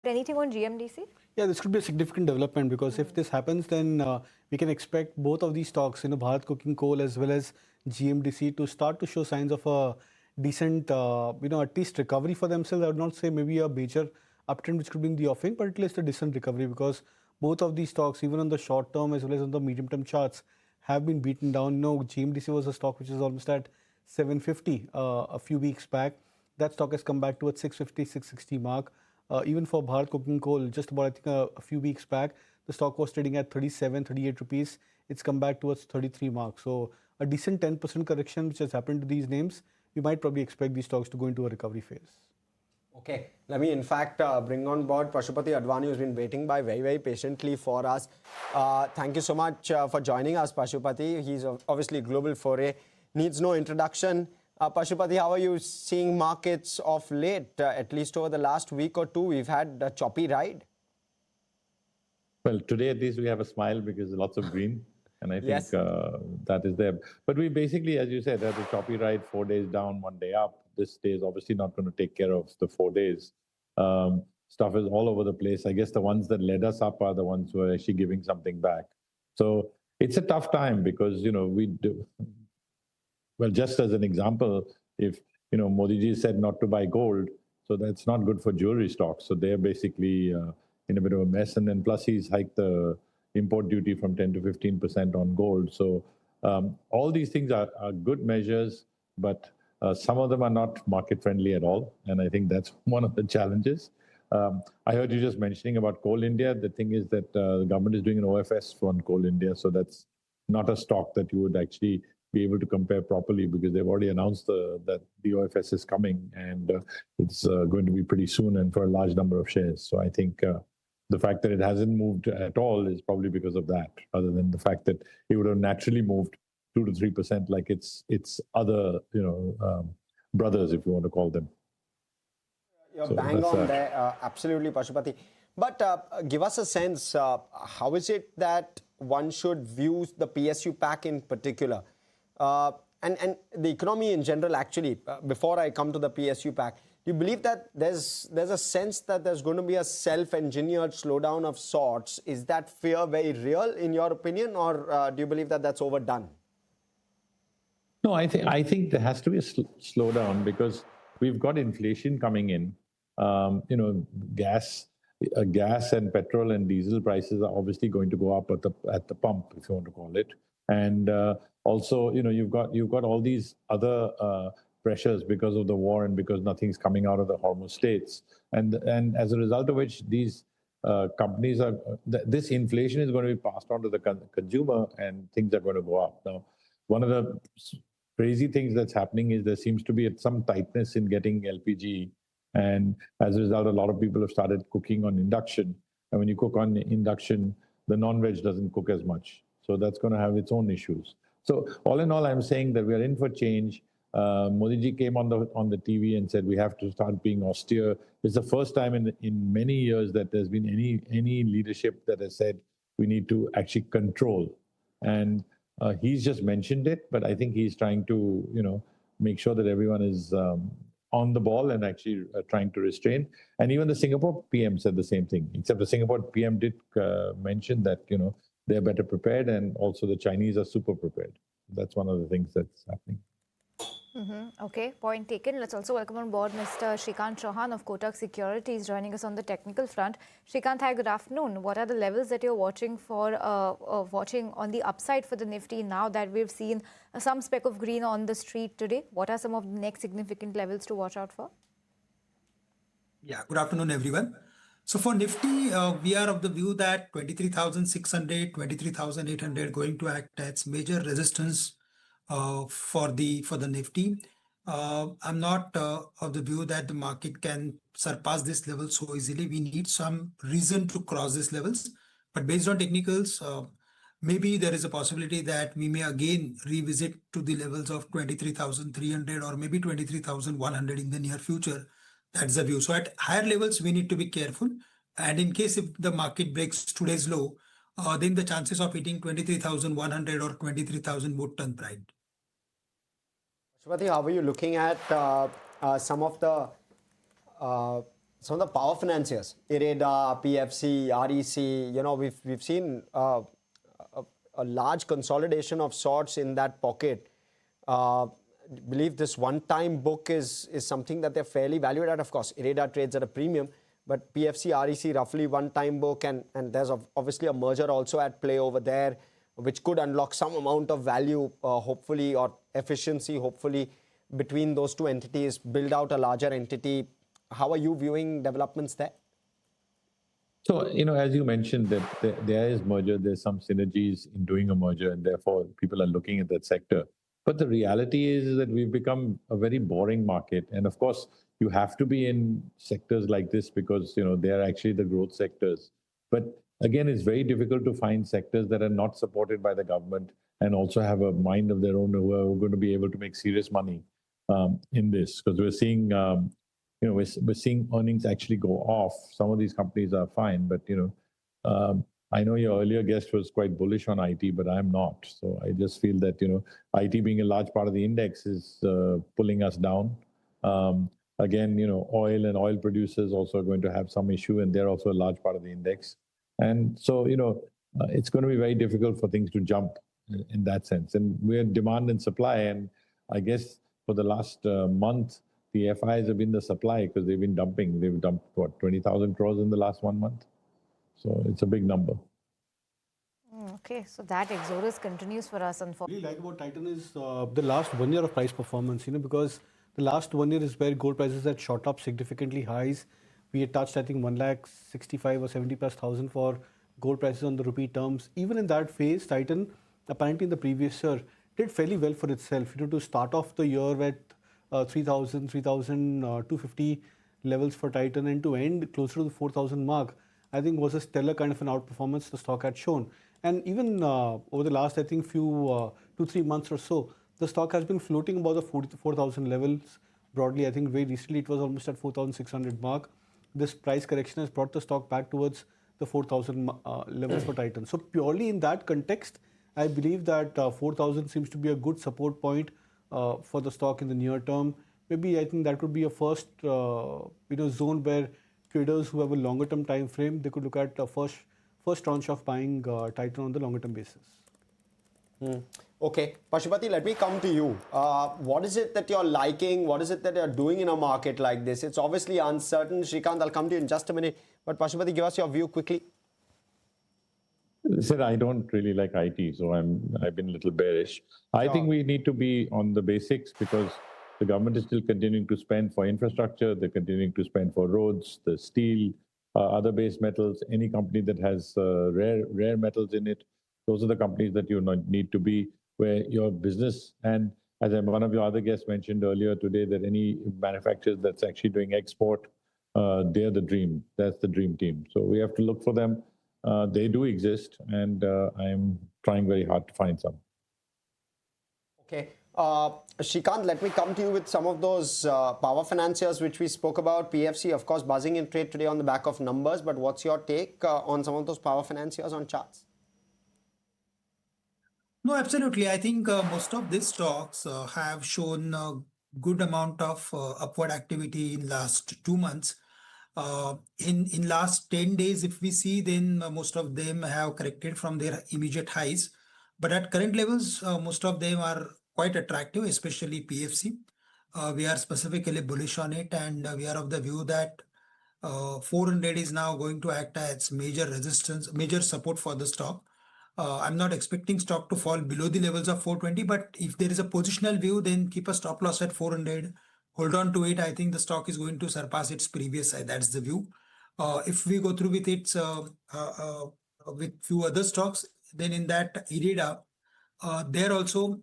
Anything on GMDC? Yeah, this could be a significant development because if this happens, then we can expect both of these stocks, Bharat Coking Coal as well as GMDC, to start to show signs of a decent, at least recovery for themselves. I would not say maybe a major uptrend which could be in the offing, but at least a decent recovery because both of these stocks, even on the short term as well as on the medium term charts, have been beaten down. GMDC was a stock which is almost at 750 a few weeks back. That stock has come back to its 650, 660 mark. Even for Bharat Coking Coal, just about I think a few weeks back, the stock was trading at 37, 38 rupees. It's come back towards 33 mark. So a decent 10% correction which has happened to these names. We might probably expect these stocks to go into a recovery phase. Okay, let me in fact bring on board Pashupati Advani, who's been waiting by very patiently for us. Thank you so much for joining us, Pashupati. He's obviously global foray, needs no introduction. Pashupati, how are you seeing markets of late? At least over the last week or two, we've had a choppy ride. Well, today at least we have a smile because lots of green. And I think that is there. But we basically, as you said, had a choppy ride, 4 days down, 1 day up. This day is obviously not going to take care of the 4 days. Stuff is all over the place. I guess the ones that led us up are the ones who are actually giving something back. So it's a tough time because, we do. Well, just as an example, if, Modi ji said not to buy gold, so that's not good for jewelry stocks. So they're basically in a bit of a mess. And then plus he's hiked the import duty from 10 to 15% on gold. So all these things are good measures, but some of them are not market friendly at all. And I think that's one of the challenges. I heard you just mentioning about Coal India. The thing is that the government is doing an OFS on Coal India. So that's not a stock that you would actually be able to compare properly because they've already announced that the OFS is coming and it's going to be pretty soon and for a large number of shares. So I think the fact that it hasn't moved at all is probably because of that, other than the fact that it would have naturally moved 2 to 3% like its other, brothers, if you want to call them. You're bang on there, absolutely, Pashupati. But give us a sense, how is it that one should view the PSU pack in particular? And the economy in general, actually, before I come to the PSU pack, do you believe that there's a sense that there's going to be a self-engineered slowdown of sorts? Is that fear very real in your opinion, or do you believe that that's overdone? No, I think there has to be a slowdown because we've got inflation coming in. Gas and petrol and diesel prices are obviously going to go up at the pump, if you want to call it. And also, you've got all these other pressures because of the war and because nothing's coming out of the Hormuz states. And as a result of which, these companies this inflation is going to be passed on to the consumer and things are going to go up. Now, one of the crazy things that's happening is there seems to be some tightness in getting LPG. And as a result, a lot of people have started cooking on induction. And when you cook on induction, the non-veg doesn't cook as much. So that's going to have its own issues. So all in all, I'm saying that we are in for change. Modi ji came on the TV and said we have to start being austere. It's the first time in many years that there's been any leadership that has said we need to actually control. And he's just mentioned it, but I think he's trying to make sure that everyone is on the ball and actually trying to restrain. And even the Singapore PM said the same thing, except the Singapore PM did mention that they're better prepared, and also the Chinese are super prepared. That's one of the things that's happening. Okay, point taken. Let's also welcome on board Mr. Shrikant Chouhan of Kotak Securities joining us on the technical front. Shrikant, hi, good afternoon. What are the levels that you're watching on the upside for the Nifty now that we've seen some speck of green on the street today? What are some of the next significant levels to watch out for? Yeah, good afternoon, everyone. So for Nifty, we are of the view that 23,600, 23,800 going to act as major resistance for the Nifty. I'm not of the view that the market can surpass this level so easily. We need some reason to cross these levels. But based on technicals, maybe there is a possibility that we may again revisit to the levels of 23,300 or maybe 23,100 in the near future. That's the view. So at higher levels, we need to be careful. And in case if the market breaks today's low, then the chances of hitting 23,100 or 23,000 would turn bright. Pashupati, how are you looking at some of the some of the power financiers, IREDA, PFC, REC, we've seen a large consolidation of sorts in that pocket. Believe this one-time book is something that they're fairly valued at. Of course, IREDA trades at a premium, but PFC, REC, roughly one-time book, and there's obviously a merger also at play over there, which could unlock some amount of value, hopefully, or efficiency, hopefully, between those two entities, build out a larger entity. How are you viewing developments there? So, as you mentioned, that there is merger, there's some synergies in doing a merger, and therefore people are looking at that sector. But the reality is that we've become a very boring market. And of course, you have to be in sectors like this because, they're actually the growth sectors. But again, it's very difficult to find sectors that are not supported by the government and also have a mind of their own who are going to be able to make serious money in this. Because we're seeing, we're seeing earnings actually go off. Some of these companies are fine, but, I know your earlier guest was quite bullish on IT, but I'm not. So I just feel that, IT being a large part of the index is pulling us down. Again, oil and oil producers also are going to have some issue, and they're also a large part of the index. And so, it's going to be very difficult for things to jump in that sense. And we're demand and supply. And I guess for the last month, the FIs have been the supply because they've been dumping. They've dumped, 20,000 crores in the last 1 month. So it's a big number. Okay, so that exodus continues for us. What I really like about Titan is the last 1 year of price performance, because the last 1 year is where gold prices had shot up significantly highs. We had touched, I think, 1,65,000 or 70 plus thousand for gold prices on the rupee terms. Even in that phase, Titan, apparently in the previous year, did fairly well for itself. To start off the year at 3,000, 3,250 levels for Titan and to end closer to the 4,000 mark, I think was a stellar kind of an outperformance the stock had shown. And even over the last, I think, few 2-3 months or so, the stock has been floating about the 4,000 levels broadly. I think very recently it was almost at 4,600 mark. This price correction has brought the stock back towards the 4,000 levels for Titan. So purely in that context, I believe that 4,000 seems to be a good support point for the stock in the near term. Maybe I think that could be a first zone where traders who have a longer term time frame, they could look at a first tranche of buying Titan on the longer term basis. Okay, Pashupati, let me come to you. What is it that you're liking? What is it that you're doing in a market like this? It's obviously uncertain. Shrikant, I'll come to you in just a minute. But Pashupati, give us your view quickly. Sir, I don't really like IT, so I've been a little bearish. I think we need to be on the basics because the government is still continuing to spend for infrastructure. They're continuing to spend for roads, the steel, other base metals. Any company that has rare metals in it, those are the companies that you need to be where your business. And as one of your other guests mentioned earlier today, that any manufacturers that's actually doing export, they're the dream. That's the dream team. So we have to look for them. They do exist, and I'm trying very hard to find some. Okay. Shrikant, let me come to you with some of those power financiers which we spoke about. PFC, of course, buzzing in trade today on the back of numbers. But what's your take on some of those power financiers on charts? No, absolutely. I think most of these stocks have shown a good amount of upward activity in last 2 months. In last 10 days, if we see, then most of them have corrected from their immediate highs. But at current levels, most of them are quite attractive, especially PFC. We are specifically bullish on it, and we are of the view that 400 is now going to act as major resistance, major support for the stock. I'm not expecting stock to fall below the levels of 420, but if there is a positional view, then keep a stop loss at 400. Hold on to it. I think the stock is going to surpass its previous high. That's the view. If we go through with its with few other stocks, then in that IREDA, there also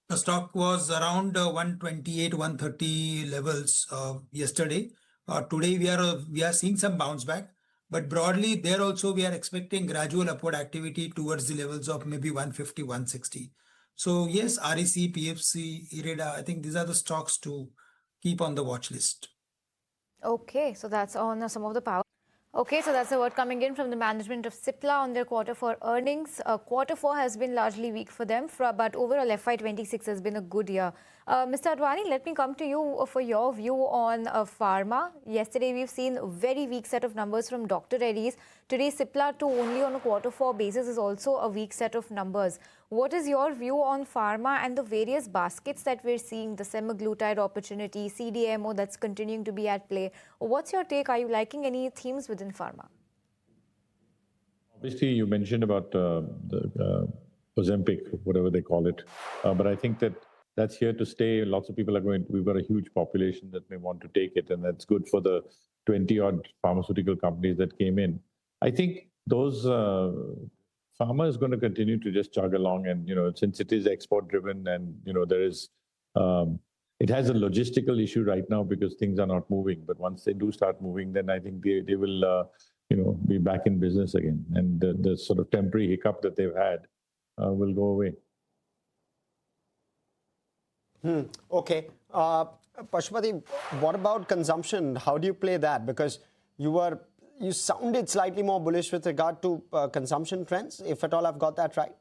the stock was around 128, 130 levels yesterday. Today we are seeing some bounce back, but broadly there also we are expecting gradual upward activity towards the levels of maybe 150, 160. So yes, REC, PFC, IREDA, I think these are the stocks to keep on the watch list. Okay, so that's on some of the power. Okay, so that's the word coming in from the management of Cipla on their quarter four earnings. Quarter four has been largely weak for them, but overall FY26 has been a good year. Mr. Advani, let me come to you for your view on Pharma. Yesterday, we've seen a very weak set of numbers from Dr. Reddy's. Today, Cipla too, only on a quarter four basis, is also a weak set of numbers. What is your view on Pharma and the various baskets that we're seeing, the semaglutide opportunity, CDMO that's continuing to be at play? What's your take? Are you liking any themes within Pharma? Obviously, you mentioned about the Ozempic, whatever they call it. But I think that's here to stay. Lots of people are going, we've got a huge population that may want to take it, and that's good for the 20-odd pharmaceutical companies that came in. I think those Pharma is going to continue to just chug along, and since it is export driven, and there is it has a logistical issue right now because things are not moving. But once they do start moving, then I think they will be back in business again, and the sort of temporary hiccup that they've had will go away. Okay, Pashupati, what about consumption? How do you play that? Because you sounded slightly more bullish with regard to consumption trends, if at all I've got that right.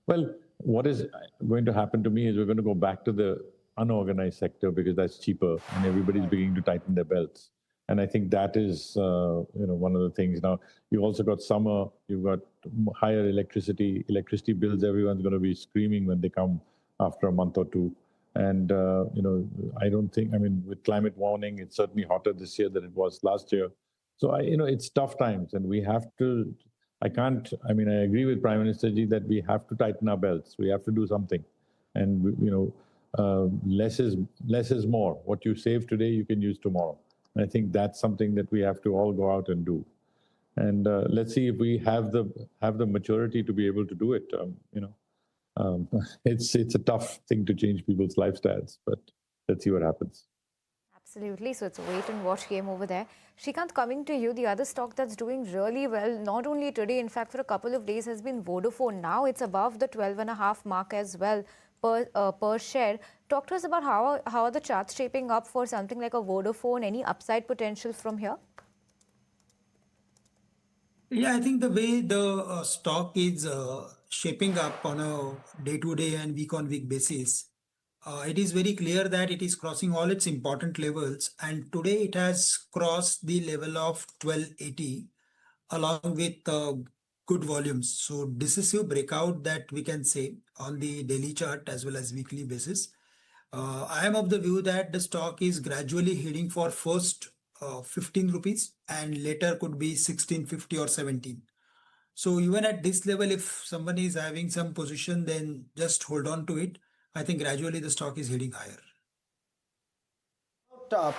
Well, what is going to happen to me is we're going to go back to the unorganized sector because that's cheaper and everybody's beginning to tighten their belts. And I think that is one of the things. Now, you've also got summer, you've got higher electricity bills. Everyone's going to be screaming when they come after a month or two. And, I don't think, with climate warning, it's certainly hotter this year than it was last year. So, it's tough times, and we have to, I agree with Prime Minister Ji that we have to tighten our belts. We have to do something. And, less is more. What you save today, you can use tomorrow. And I think that's something that we have to all go out and do. And let's see if we have the maturity to be able to do it. It's a tough thing to change people's lifestyles, but let's see what happens. Absolutely. So it's a wait and watch game over there. Shrikant, coming to you, the other stock that's doing really well, not only today, in fact, for a couple of days, has been Vodafone. Now it's above the 12.5 mark as well per share. Talk to us about how are the charts shaping up for something like a Vodafone? Any upside potential from here? Yeah, I think the way the stock is shaping up on a day-to-day and week-on-week basis, it is very clear that it is crossing all its important levels. And today it has crossed the level of 1280 along with good volumes. So decisive breakout that we can say on the daily chart as well as weekly basis. I am of the view that the stock is gradually heading for first 15 rupees and later could be 16.50 or 17. So even at this level, if someone is having some position, then just hold on to it. I think gradually the stock is heading higher.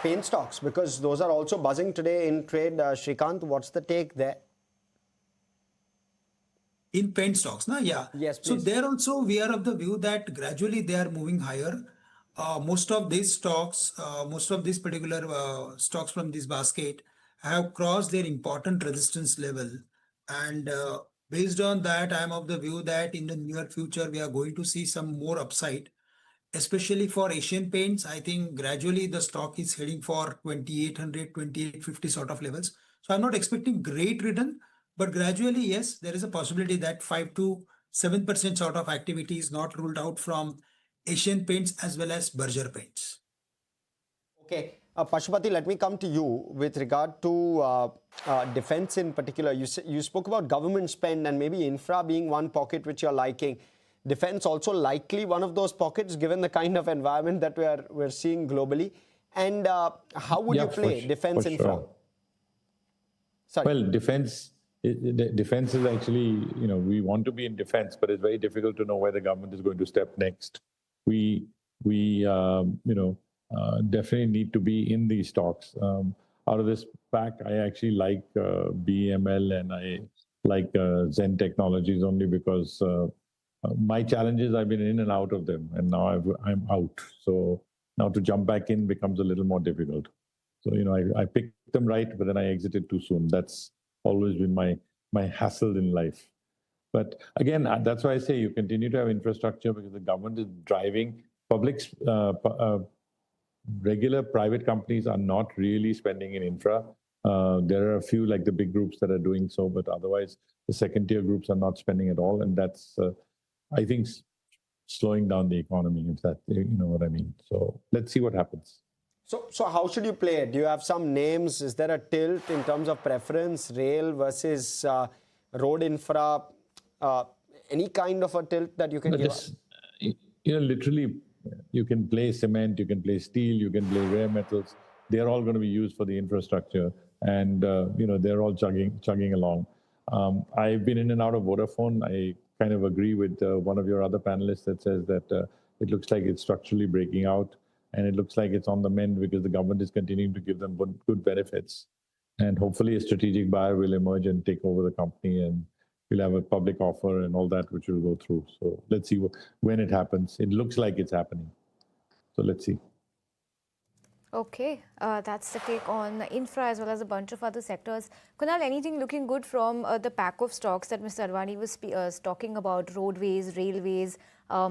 Pain stocks, because those are also buzzing today in trade. Shrikant, what's the take there? In paint stocks, na? Yeah. Yes, please. So there also we are of the view that gradually they are moving higher. Most of these stocks, most of these particular stocks from this basket have crossed their important resistance level. And based on that, I am of the view that in the near future, we are going to see some more upside, especially for Asian Paints. I think gradually the stock is heading for 2800, 2850 sort of levels. So I'm not expecting great return, but gradually, yes, there is a possibility that 5 to 7% sort of activity is not ruled out from Asian Paints as well as Berger Paints. Okay, Pashupati, let me come to you with regard to defense in particular. You spoke about government spend and maybe infra being one pocket which you're liking. Defense also likely one of those pockets given the kind of environment that we're seeing globally. And how would you play defense infra? Sure. Sorry. Well, defense is actually, we want to be in defense, but it's very difficult to know where the government is going to step next. We definitely need to be in these stocks. Out of this pack, I actually like BML and I like Zen Technologies only because my challenges, I've been in and out of them, and now I'm out. So now to jump back in becomes a little more difficult. So, I picked them right, but then I exited too soon. That's always been my hassle in life. But again, that's why I say you continue to have infrastructure because the government is driving. Regular private companies are not really spending in infra. There are a few like the big groups that are doing so, but otherwise the second tier groups are not spending at all. And that's, I think, slowing down the economy, if that, you know what I mean. So let's see what happens. So how should you play it? Do you have some names? Is there a tilt in terms of preference, rail versus road infra? Any kind of a tilt that you can give us? Literally, you can play cement, you can play steel, you can play rare metals. They're all going to be used for the infrastructure, and they're all chugging along. I've been in and out of Vodafone. I kind of agree with one of your other panelists that says that it looks like it's structurally breaking out, and it looks like it's on the mend because the government is continuing to give them good benefits. And hopefully a strategic buyer will emerge and take over the company, and we'll have a public offer and all that, which will go through. So let's see when it happens. It looks like it's happening. So let's see. Okay, that's the take on infra as well as a bunch of other sectors. Kunal, anything looking good from the pack of stocks that Mr. Advani was talking about, roadways, railways,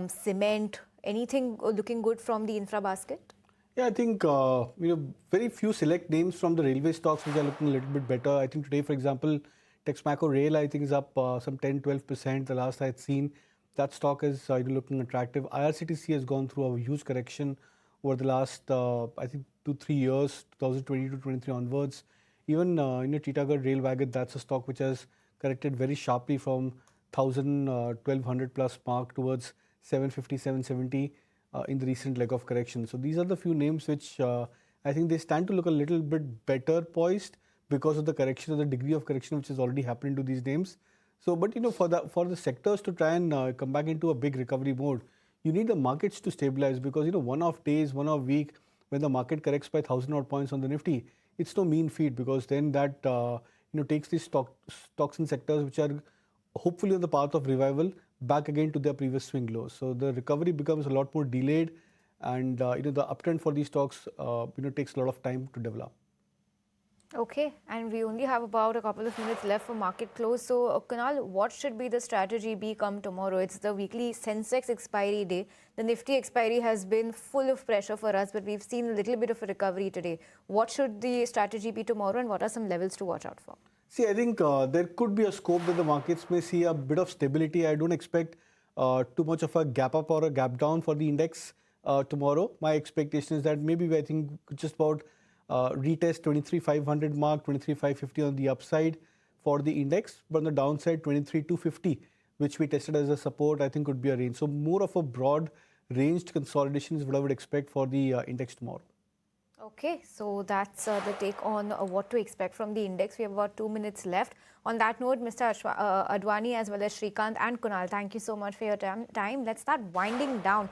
cement, anything looking good from the infra basket? Yeah, I think very few select names from the railway stocks which are looking a little bit better. I think today, for example, Texmaco Rail, I think, is up some 10-12%. The last I had seen, that stock is looking attractive. IRCTC has gone through a huge correction over the last, I think, 2-3 years, 2020 to 23 onwards. Even Titagarh Rail Wagon, that's a stock which has corrected very sharply from 1,000, 1,200 plus mark towards 750, 770 in the recent leg of correction. So these are the few names which I think they stand to look a little bit better poised because of the correction or the degree of correction which has already happened to these names. So, but for the sectors to try and come back into a big recovery mode, you need the markets to stabilize because one-off days, one-off week, when the market corrects by 1,000 odd points on the Nifty, it's no mean feat because then that takes these stocks and sectors which are hopefully on the path of revival back again to their previous swing lows. So the recovery becomes a lot more delayed, and the uptrend for these stocks takes a lot of time to develop. Okay, and we only have about a couple of minutes left for market close. So, Kunal, what should be the strategy be come tomorrow? It's the weekly sensex expiry day. The Nifty expiry has been full of pressure for us, but we've seen a little bit of a recovery today. What should the strategy be tomorrow, and what are some levels to watch out for? See, I think there could be a scope that the markets may see a bit of stability. I don't expect too much of a gap up or a gap down for the index tomorrow. My expectation is that maybe I think just about retest 23,500 mark, 23,550 on the upside for the index, but on the downside 23,250, which we tested as a support, I think could be a range. So more of a broad ranged consolidation is what I would expect for the index tomorrow. Okay, so that's the take on what to expect from the index. We have about 2 minutes left. On that note, Mr. Advani as well as Shrikant and Kunal, thank you so much for your time. Let's start winding down.